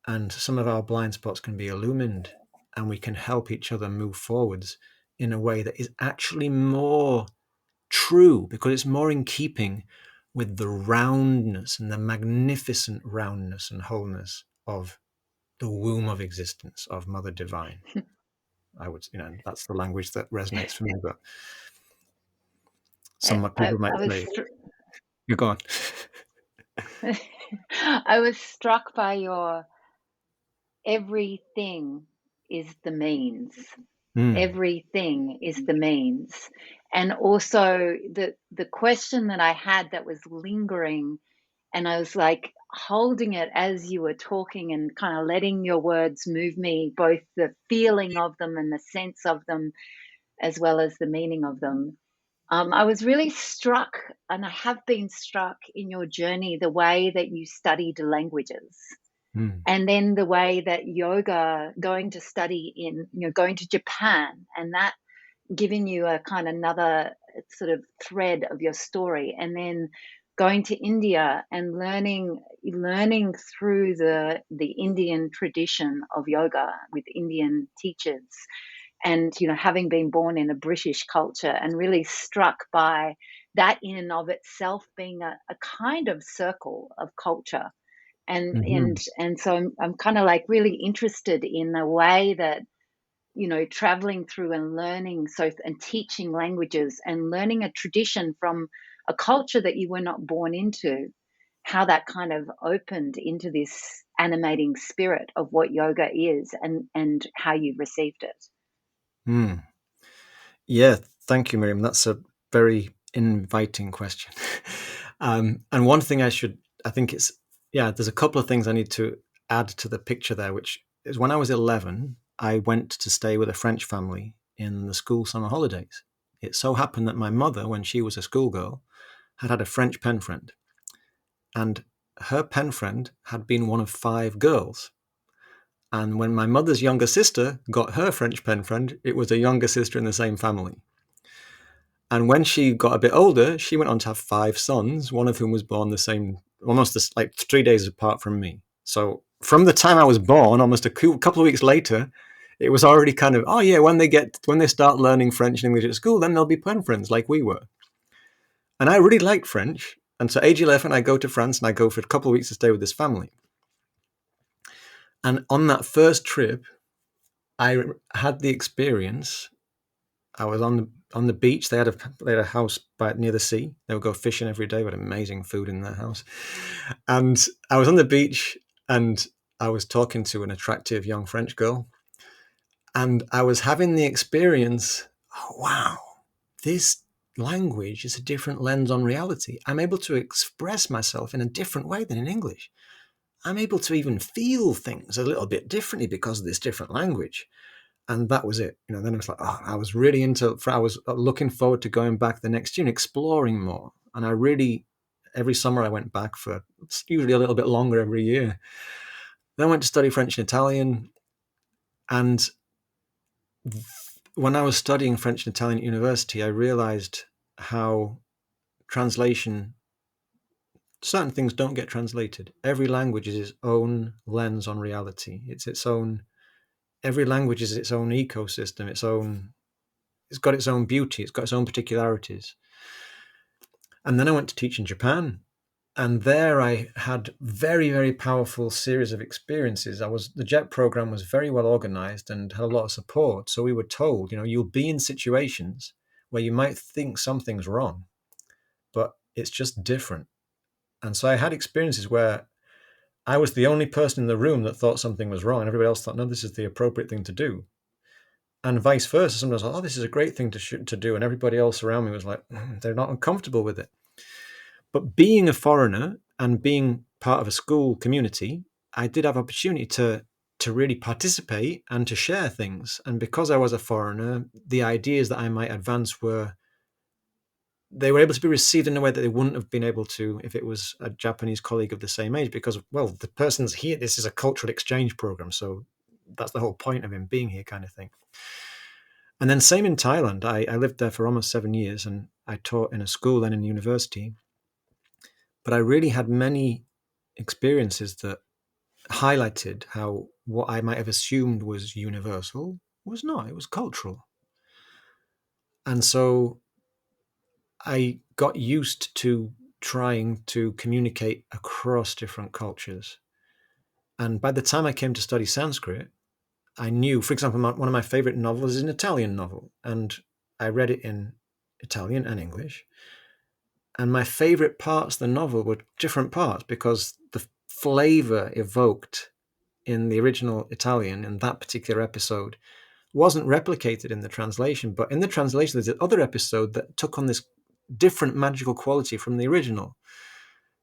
And some of our blind spots can be illumined, and we can help each other move forwards in a way that is actually more true, because it's more in keeping with the roundness and the magnificent roundness and wholeness of the womb of existence of Mother Divine. I would, that's the language that resonates for me. But some people might I was say, "You're gone." I was struck by your everything is the means. Mm, Everything is the means. And also the question that I had that was lingering, and I was like holding it as you were talking and kind of letting your words move me, both the feeling of them and the sense of them, as well as the meaning of them. I was really struck, and I have been struck in your journey, the way that you studied languages. mm, And then the way that yoga, going to study in, going to Japan, and that giving you a kind of another sort of thread of your story, and then going to India and learning through the Indian tradition of yoga with Indian teachers, and having been born in a British culture and really struck by that in and of itself being a kind of circle of culture. And so I'm kind of like really interested in the way that traveling through and learning, and teaching languages and learning a tradition from a culture that you were not born into, how that kind of opened into this animating spirit of what yoga is, and how you received it. mm. Yeah, thank you, Miriam. That's a very inviting question. And one thing I think there's a couple of things I need to add to the picture there, which is when I was 11, I went to stay with a French family in the school summer holidays. It so happened that my mother, when she was a schoolgirl, had a French pen friend, and her pen friend had been one of 5 girls. And when my mother's younger sister got her French pen friend, it was a younger sister in the same family. And when she got a bit older, she went on to have 5 sons, one of whom was born like 3 days apart from me. So from the time I was born, almost a couple of weeks later, it was already kind of, oh yeah, when they start learning French and English at school, then they'll be pen friends like we were. And I really liked French. And so age 11, I go to France and I go for a couple of weeks to stay with this family. And on that first trip, I had the experience. I was on the beach. They had a house near the sea. They would go fishing every day. With amazing food in their house. And I was on the beach and I was talking to an attractive young French girl. And I was having the experience, oh, wow, this language is a different lens on reality. I'm able to express myself in a different way than in English. I'm able to even feel things a little bit differently because of this different language. And that was it. Then it was like, I was really I was looking forward to going back the next year and exploring more. And every summer I went back for usually a little bit longer every year. Then I went to study French and Italian. And when I was studying French and Italian at university, I realized how certain things don't get translated. Every language is its own lens on reality. Every language is its own ecosystem, it's got its own beauty, it's got its own particularities. And then I went to teach in Japan, and there I had very, very powerful series of experiences. The JET program was very well organized and had a lot of support. So we were told, you'll be in situations where you might think something's wrong, but it's just different. And so I had experiences where I was the only person in the room that thought something was wrong, and everybody else thought, no, this is the appropriate thing to do. And vice versa. Sometimes, oh, this is a great thing to do. And everybody else around me was like, they're not uncomfortable with it. But being a foreigner and being part of a school community, I did have opportunity to really participate and to share things. And because I was a foreigner, the ideas that I might advance they were able to be received in a way that they wouldn't have been able to if it was a Japanese colleague of the same age, because, well, the person's here. This is a cultural exchange program. So that's the whole point of him being here, kind of thing. And then same in Thailand. I lived there for almost 7 years, and I taught in a school, then in university. But I really had many experiences that highlighted how what I might have assumed was universal was not. It was cultural. And so I got used to trying to communicate across different cultures. And by the time I came to study Sanskrit, I knew, for example, one of my favorite novels is an Italian novel, and I read it in Italian and English. And my favorite parts of the novel were different parts because the flavor evoked in the original Italian in that particular episode wasn't replicated in the translation. But in the translation, there's another episode that took on this different magical quality from the original.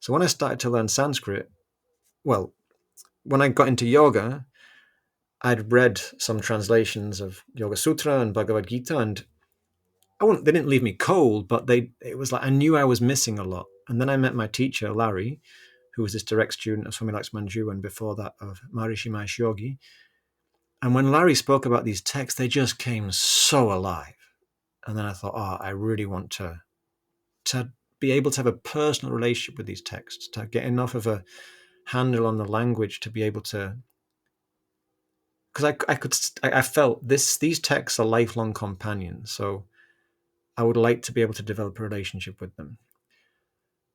So when I started to learn Sanskrit, well, when I got into yoga, I'd read some translations of Yoga Sutra and Bhagavad Gita, and they didn't leave me cold, but it was like I knew I was missing a lot. And then I met my teacher, Larry, who was this direct student of Swami Laxmanju and before that of Maharishi Mahesh Yogi. And when Larry spoke about these texts, they just came so alive. And then I thought, I really want to be able to have a personal relationship with these texts, to get enough of a handle on the language to be able to, because I felt these texts are lifelong companions. So I would like to be able to develop a relationship with them.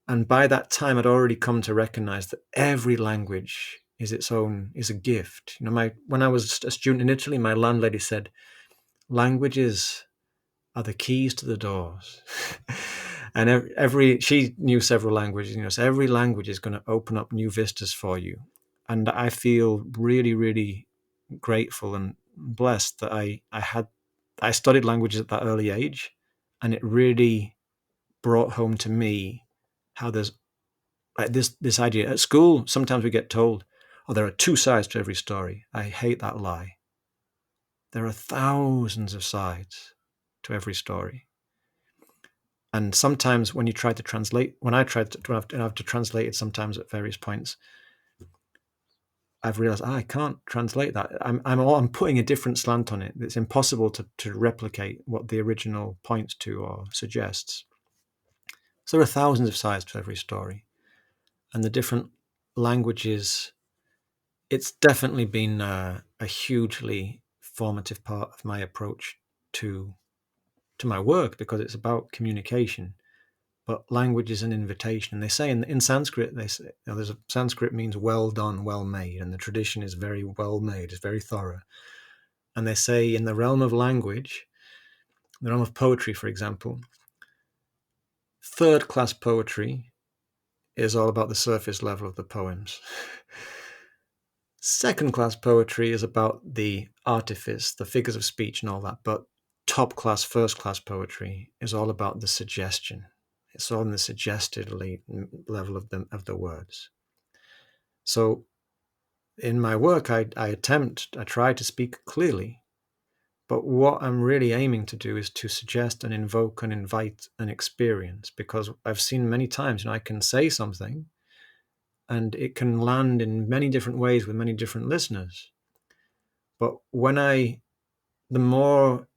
And by that time, I'd already come to recognize that every language is a gift. When I was a student in Italy, my landlady said, languages are the keys to the doors. And she knew several languages, so every language is going to open up new vistas for you. And I feel really, really grateful and blessed that I studied languages at that early age, and it really brought home to me how there's like this idea at school. Sometimes we get told, there are two sides to every story. I hate that lie. There are thousands of sides to every story. And sometimes when I tried to have to translate it sometimes at various points, I've realized I can't translate that. I'm putting a different slant on it. It's impossible to replicate what the original points to or suggests. So there are thousands of sides to every story, and the different languages. It's definitely been a hugely formative part of my approach to my work because it's about communication. But language is an invitation. And they say in Sanskrit, they say Sanskrit means well done, well made, and the tradition is very well made. It's very thorough. And they say in the realm of language, the realm of poetry, for example, third class poetry is all about the surface level of the poems. Second class poetry is about the artifice, the figures of speech and all that. But top class, first class poetry is all about the suggestion. It's all in the suggested level of the words. So in my work, I try to speak clearly. But what I'm really aiming to do is to suggest and invoke and invite an experience, because I've seen many times, I can say something and it can land in many different ways with many different listeners. But the more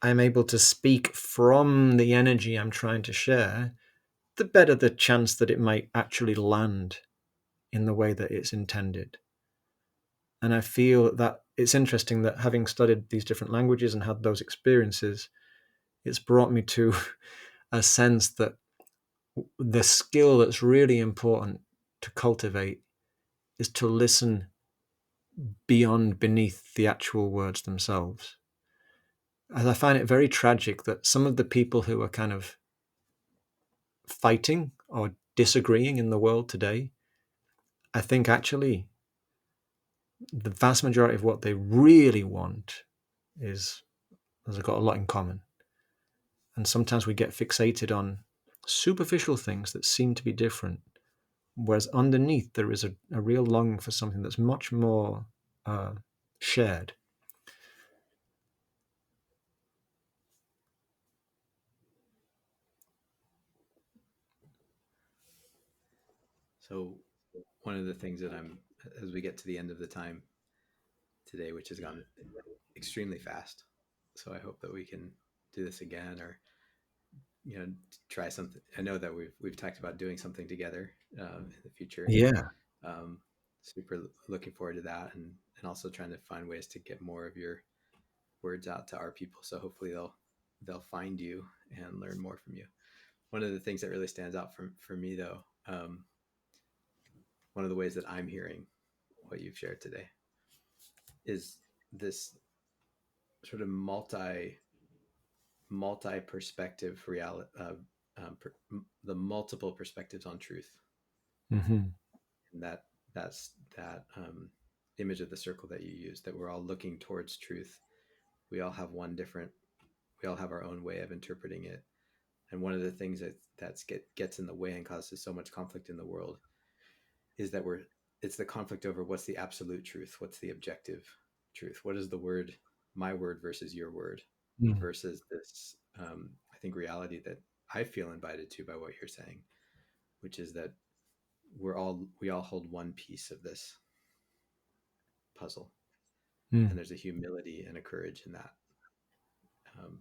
I'm able to speak from the energy I'm trying to share, the better the chance that it might actually land in the way that it's intended. And I feel that it's interesting that having studied these different languages and had those experiences, it's brought me to a sense that the skill that's really important to cultivate is to listen beneath the actual words themselves. As I find it very tragic that some of the people who are kind of fighting or disagreeing in the world today, I think actually the vast majority of what they really want has got a lot in common. And sometimes we get fixated on superficial things that seem to be different, whereas underneath there is a real longing for something that's much more shared. So one of the things that as we get to the end of the time today, which has gone extremely fast, so I hope that we can do this again, or try something. I know that we've talked about doing something together in the future. Yeah. um, Super looking forward to that, and also trying to find ways to get more of your words out to our people, so hopefully they'll find you and learn more from you. One of the things that really stands out for me though, one of the ways that I'm hearing what you've shared today is this sort of multi perspective reality, the multiple perspectives on truth, Hmm. and that's that image of the circle that you use, that we're all looking towards truth. We all have we all have our own way of interpreting it. And one of the things gets in the way and causes so much conflict in the world is that it's the conflict over what's the absolute truth, what's the objective truth, what is the word, my word versus your word, Mm. versus this I think reality that I feel invited to by what you're saying, which is that we all hold one piece of this puzzle, and Mm. there's a humility and a courage in that. um,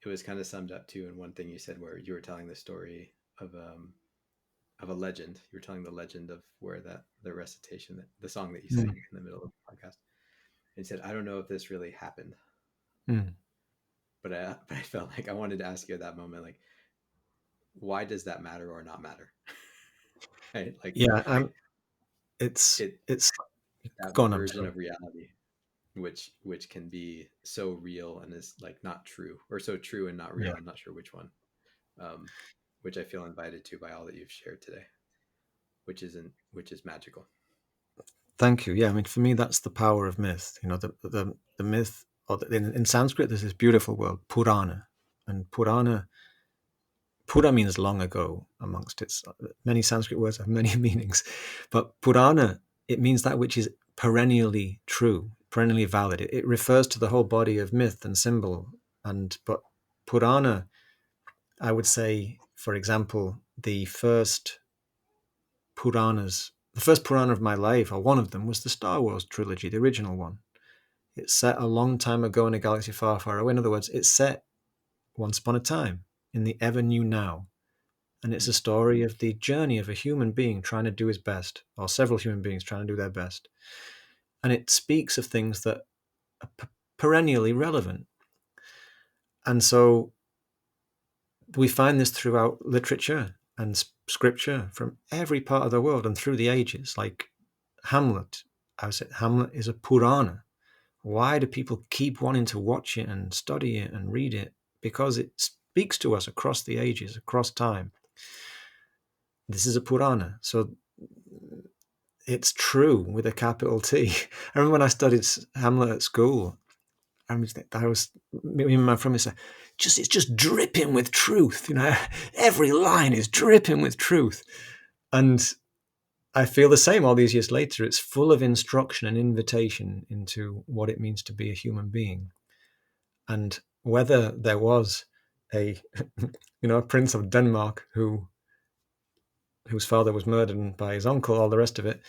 it was kind of summed up too in one thing you said, where you were telling the story of a legend. You were telling the legend of where the recitation, the song that you Mm. sang in the middle of the podcast. And he said, I don't know if this really happened, Mm. but I felt like I wanted to ask you at that moment, like, why does that matter or not matter? Right? Like Yeah, it's it, it's that gone. I'm version sorry. of reality, which can be so real and is like not true, or so true and not Yeah. real. I'm not sure which one. Um, which I feel invited to by all that you've shared today, which is magical. Thank you. Yeah, I mean, for me, that's the power of myth. You know, the myth, or in Sanskrit, there's this beautiful word, Purana, and Pura means long ago. Amongst its many Sanskrit words have many meanings, but Purana, it means that which is perennially true, perennially valid. It refers to the whole body of myth and symbol. But Purana, I would say, for example, the first Purana of my life, or one of them, was the Star Wars trilogy, the original one. It's set a long time ago in a galaxy far, far away. In other words, it's set once upon a time in the ever new now. And it's a story of the journey of a human being trying to do his best, or several human beings trying to do their best. And it speaks of things that are perennially relevant. And so we find this throughout literature and scripture from every part of the world and through the ages. Like Hamlet, I would say Hamlet is a Purana. Why do people keep wanting to watch it and study it and read it? Because it speaks to us across the ages, across time. This is a Purana. So it's true with a capital T. I remember when I studied Hamlet at school, I was me and my friend said, it's just dripping with truth. You know, every line is dripping with truth. And I feel the same all these years later. It's full of instruction and invitation into what it means to be a human being. And whether there was a a prince of Denmark whose father was murdered by his uncle, all the rest of it,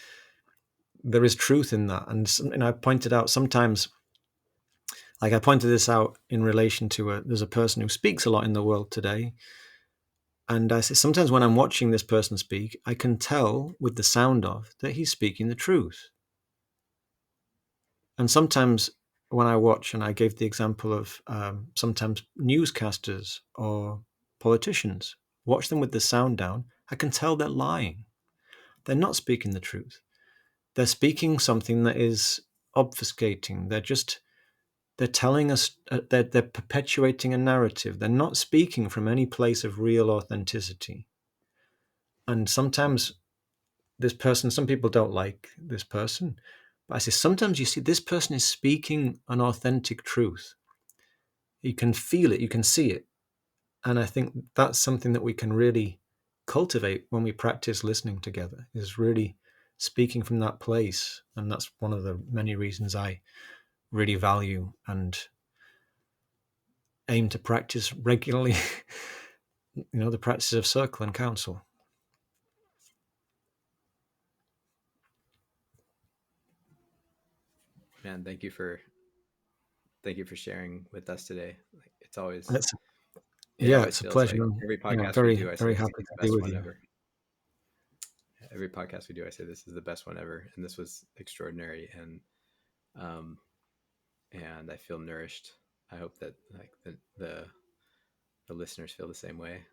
there is truth in that. And I pointed out sometimes, like I pointed this out in relation to there's a person who speaks a lot in the world today. And I say, sometimes when I'm watching this person speak, I can tell with the sound of that he's speaking the truth. And sometimes when I watch, and I gave the example of sometimes newscasters or politicians, watch them with the sound down, I can tell they're lying. They're not speaking the truth. They're speaking something that is obfuscating. They're telling us, they're perpetuating a narrative. They're not speaking from any place of real authenticity. And sometimes some people don't like this person, but I say sometimes you see this person is speaking an authentic truth. You can feel it, you can see it. And I think that's something that we can really cultivate when we practice listening together, is really speaking from that place. And that's one of the many reasons I really value and aim to practice regularly, the practice of circle and counsel. Man, thank you for sharing with us today. Like, It's, it yeah, always it's a feels pleasure. like every podcast we Very, do, I say very this happy is the to be best with one you. ever. Every podcast we do, I say this is the best one ever, and this was extraordinary, um, and I feel nourished. I hope that like the listeners feel the same way.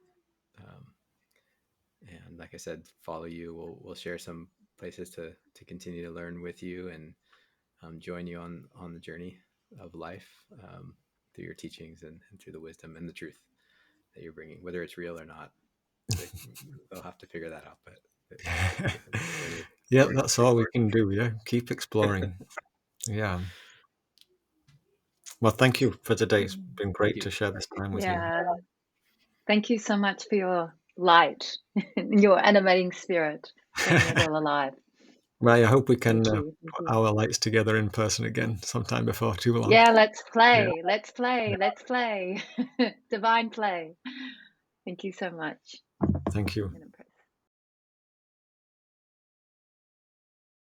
Um, and like I said, follow you. We'll share some places to continue to learn with you and join you on the journey of life through your teachings and through the wisdom and the truth that you're bringing, whether it's real or not. They'll have to figure that out, but yeah, that's all we can do. Yeah, keep exploring. Yeah. Well, thank you for today. It's been great to share this time with you. Thank you so much for your light, your animating spirit, bringing it all alive. Well, I hope we can put our lights together in person again sometime before too long. Yeah, let's play. Yeah. Let's play. Yeah. Let's play. Divine play. Thank you so much. Thank you.